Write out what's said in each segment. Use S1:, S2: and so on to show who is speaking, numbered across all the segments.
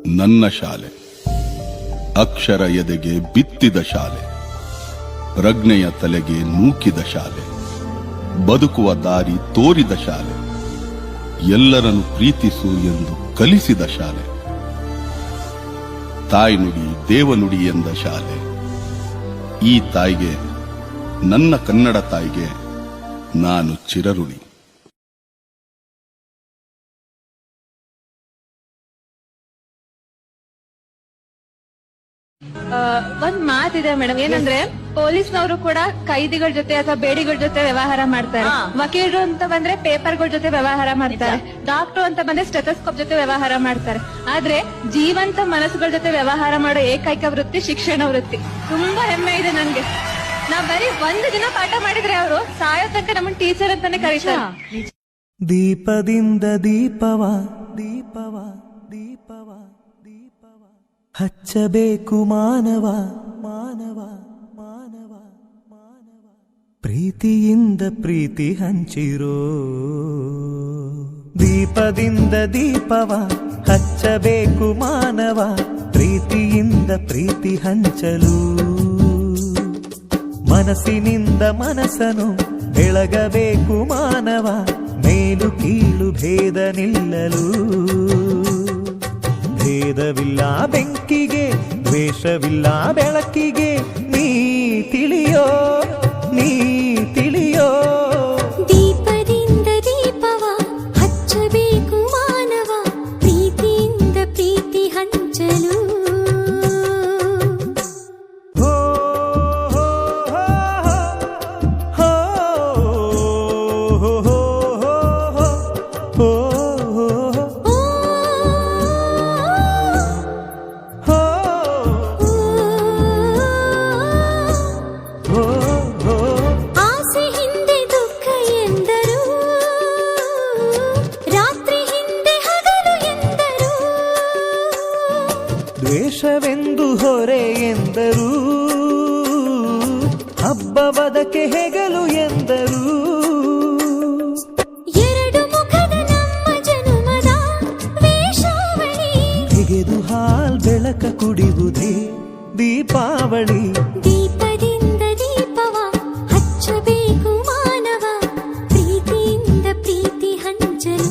S1: ನನ್ನ ಶಾಲೆ, ಅಕ್ಷರ ಎದೆಗೆ ಬಿತ್ತಿದ ಶಾಲೆ, ಪ್ರಜ್ಞೆಯ ತಲೆಗೆ ನೂಕಿದ ಶಾಲೆ, ಬದುಕುವ ದಾರಿ ತೋರಿದ ಶಾಲೆ, ಎಲ್ಲರನ್ನು ಪ್ರೀತಿಸು ಎಂದು ಕಲಿಸಿದ ಶಾಲೆ, ತಾಯ್ನುಡಿ ದೇವನುಡಿ ಎಂದ ಶಾಲೆ. ಈ ತಾಯಿಗೆ, ನನ್ನ ಕನ್ನಡ ತಾಯಿಗೆ ನಾನು ಚಿರಋಣಿ.
S2: ಒಂದ್ ಮಾತಿದೆ ಮೇಡಮ್, ಏನಂದ್ರೆ ಪೊಲೀಸ್ನವರು ಕೂಡ ಕೈದಿಗಳ ಜೊತೆ ಅಥವಾ ಬೇಡಿಗಳ ಜೊತೆ ವ್ಯವಹಾರ ಮಾಡ್ತಾರೆ. ವಕೀಲರು ಅಂತ ಬಂದ್ರೆ ಪೇಪರ್ಗಳ ಜೊತೆ ವ್ಯವಹಾರ ಮಾಡ್ತಾರೆ. ಡಾಕ್ಟರ್ ಅಂತ ಬಂದ್ರೆ ಸ್ಟೆಥೋಸ್ಕೋಪ್ ಜೊತೆ ವ್ಯವಹಾರ ಮಾಡ್ತಾರೆ. ಆದ್ರೆ ಜೀವಂತ ಮನಸ್ಸುಗಳ ಜೊತೆ ವ್ಯವಹಾರ ಮಾಡೋ ಏಕೈಕ ವೃತ್ತಿ ಶಿಕ್ಷಣ ವೃತ್ತಿ. ತುಂಬಾ ಹೆಮ್ಮೆ ಇದೆ ನನ್ಗೆ. ನಾವ್ ಬರೀ ಒಂದು ದಿನ ಪಾಠ ಮಾಡಿದ್ರೆ ಅವರು ಸಾಯೋ ತನಕ ನಮ್ಮನ್ನ ಟೀಚರ್ ಅಂತಾನೆ ಕರೀತಾರೆ.
S3: ದೀಪದಿಂದ ದೀಪವ ದೀಪವ ದೀಪವ ದೀಪವ ಹಚ್ಚಬೇಕು ಮಾನವ ಮಾನವ ಮಾನವ ಮಾನವ, ಪ್ರೀತಿಯಿಂದ ಪ್ರೀತಿ ಹಂಚಿರೋ. ದೀಪದಿಂದ ದೀಪವ ಹಚ್ಚಬೇಕು ಮಾನವ, ಪ್ರೀತಿಯಿಂದ ಪ್ರೀತಿ ಹಂಚಲು. ಮನಸ್ಸಿನಿಂದ ಮನಸ್ಸನು ಬೆಳಗಬೇಕು ಮಾನವ, ಮೇಲು ಕೀಳು ಭೇದ ನಿಲ್ಲಲು. ಭೇದವಿಲ್ಲ ಬೆಂಕಿಗೆ, ದ್ವೇಷವಿಲ್ಲ ಬೆಳಕಿಗೆ, ನೀ ತಿಳಿಯೋ ನೀ ತಿಳಿಯೋ.
S4: ದೀಪದಿಂದ ದೀಪವ ಹಚ್ಚಬೇಕು ಮಾನವ, ಪ್ರೀತಿಯಿಂದ ಪ್ರೀತಿ ಹಂಚಲು.
S3: ದ್ವೇಷವೆಂದು ಹೊರೆ ಎಂದರು, ಹಬ್ಬವದಕ್ಕೆ ಹೆಗಲು ಎಂದರು.
S4: ಎರಡು ಮುಖದ ನಮ್ಮ ಜನುಮದ ವೇಷಾವಳಿ,
S3: ತೆಗೆದು ಹಾಲ್ ಬೆಳಕ ಕುಡಿಯುವುದೇ ದೀಪಾವಳಿ.
S4: ದೀಪದಿಂದ ದೀಪವ ಹಚ್ಚಬೇಕು ಮಾನವ, ಪ್ರೀತಿಯಿಂದ ಪ್ರೀತಿ ಹಂಚಲು.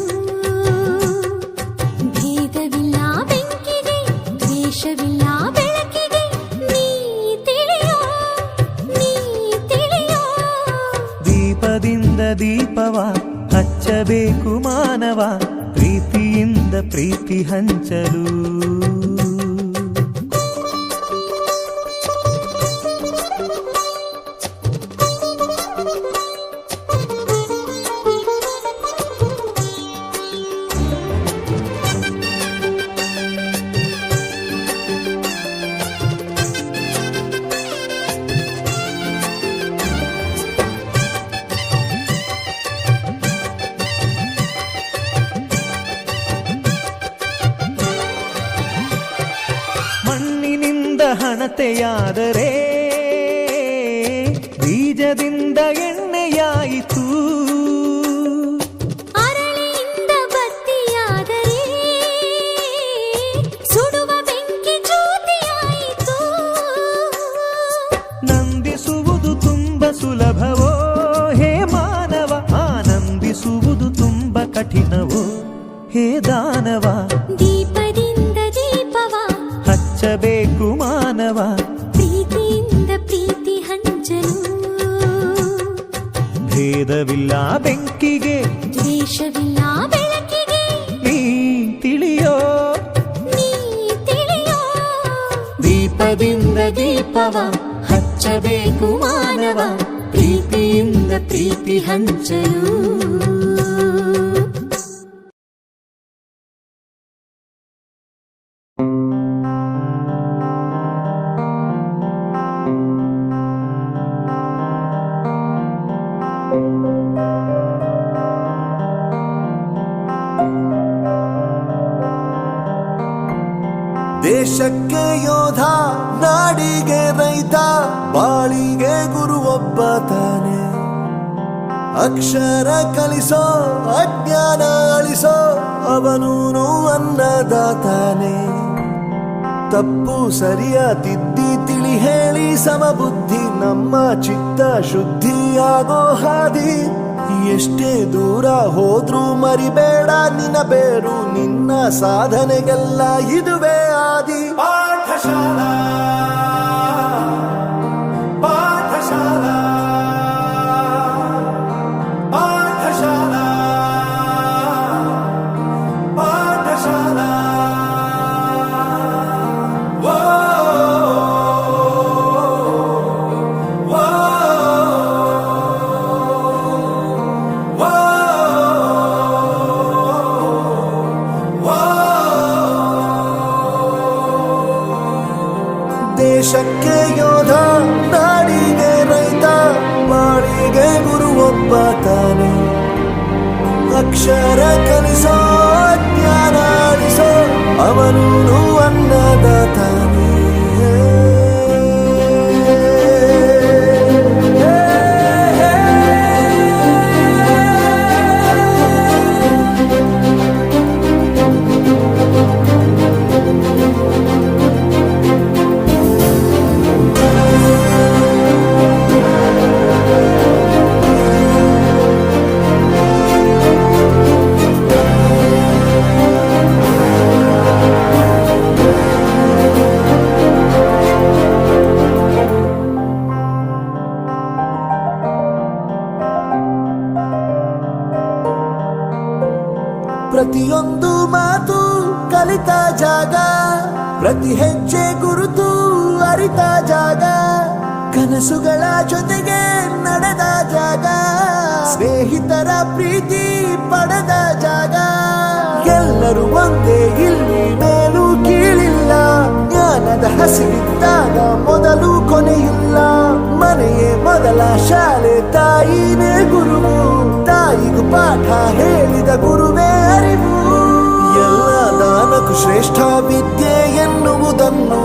S4: ಭೇದವಿಲ್ಲ ಬೆಂಕಿಗೆ, ದ್ವೇಷವಿಲ್ಲ ಬೆಳಕಿಗೆ, ನೀ ತಿಳಿಯೋ ನೀ ತಿಳಿಯೋ.
S3: ದೀಪದಿಂದ ದೀಪವ ಹಚ್ಚಬೇಕು ಮಾನವ, ಪ್ರೀತಿಯಿಂದ ಪ್ರೀತಿ ಹಂಚಲು. ಮಣ್ಣಿನಿಂದ ಹಣತೆಯಾದರೆ ಬೀಜದಿಂದ ಎಣ್ಣೆಯಾಯಿತು.
S4: ಅರಳಿಯಿಂದ ಬತ್ತಿಯಾದರೆ ಸುಡುವ ಬೆಂಕಿ ಜ್ಯೋತಿಯಾಯಿತು.
S3: ನಂದಿಸುವುದು ತುಂಬ ಸುಲಭವೋ ಹೇ ಮಾನವ, ಆನಂದಿಸುವುದು ತುಂಬ ಕಠಿಣವೋ ಹೇ ದಾನವ.
S4: ದೀಪದಿಂದ ದೀಪವ
S3: ಹಚ್ಚಬೇಕು ಮಾನವ,
S4: ಪ್ರೀತಿಯಿಂದ ಪ್ರೀತಿ ಹಂಚಲು.
S3: ಭೇದವಿಲ್ಲ ಬೆಂಕಿಗೆ,
S4: ದ್ವೇಷವಿಲ್ಲ ಬೆಳಕಿಗೆ,
S3: ನೀ ತಿಳಿಯೋ
S4: ನೀ ತಿಳಿಯೋ.
S3: ದೀಪದಿಂದ ದೀಪವ ಹಚ್ಚಬೇಕು ಮಾನವ, ಪ್ರೀತಿಯಿಂದ ಪ್ರೀತಿ ಹಂಚಲು.
S5: ದೇಶಕ್ಕೆ ಯೋಧ, ನಾಡಿಗೆ ರೈತ, ಬಾಳಿಗೆ ಗುರು ಒಬ್ಬ ತಾನೆ. ಅಕ್ಷರ ಕಲಿಸೋ, ಅಜ್ಞಾನ ಅಳಿಸೋ, ಅವನೂನು ಅನ್ನದಾತಾನೆ. ತಪ್ಪು ಸರಿಯ ತಿದ್ದಿ ತಿಳಿ ಹೇಳಿ ಸಮಬುದ್ಧಿ ನಮ್ಮ ಚಿತ್ತ ಶುದ್ಧಿಯಾಗೋ ಹಾದಿ. ಎಷ್ಟೇ ದೂರ ಹೋದ್ರೂ ಮರಿಬೇಡ ನಿನ್ನ ಬೇರು, ನಿನ್ನ ಸಾಧನೆಗೆಲ್ಲ ಇದುವೇ ಆದಿ. ಪಾಠಶಾಲಾ ಪಾಠಶಾಲಾ ಪಾಠಶಾಲಾ ಪಾಠಶಾಲಾ. ದೇಶಕ್ಕೆ ಯೋಧ, ನಾಡಿಗೆ ರೈತ, ಬಾಳಿಗೆ ಗುರು ಒಬ್ಬ ತಾನೆ. ಅಕ್ಷರ ಕಲಿಸೋ, ಜ್ಞಾನ ಅಳಿಸೋ, ಅವನು ಅನ್ನದಾತಾನೆ. ಪ್ರತಿಯೊಂದು ಮಾತು ಕಲಿತ ಜಾಗ, ಪ್ರತಿ ಹೆಜ್ಜೆ ಗುರುತು ಅರಿತ ಜಾಗ, ಕನಸುಗಳ ಜೊತೆಗೆ ನಡೆದ ಜಾಗ, ಸ್ನೇಹಿತರ ಪ್ರೀತಿ ಪಡೆದ ಜಾಗ. ಎಲ್ಲರೂ ಒಂದೇ, ಇಲ್ಲಿ ಮೇಲೂ ಕೀಳಿಲ್ಲ, ಜ್ಞಾನದ ಹಸಿವಿದ್ದಾಗ ಮೊದಲು ಕೊನೆಯಿಲ್ಲ. ಮನೆಯೇ ಮೊದಲ ಶಾಲೆ, ತಾಯಿನೇ ಗುರುವು, ತಾಯಿಗೂ ಪಾಠ ಹೇಳಿದ ಗುರುವೇ ಅರಿವು. ಎಲ್ಲ ದಾನಕ್ಕೂ ಶ್ರೇಷ್ಠ ವಿದ್ಯೆ ಎನ್ನುವುದನ್ನು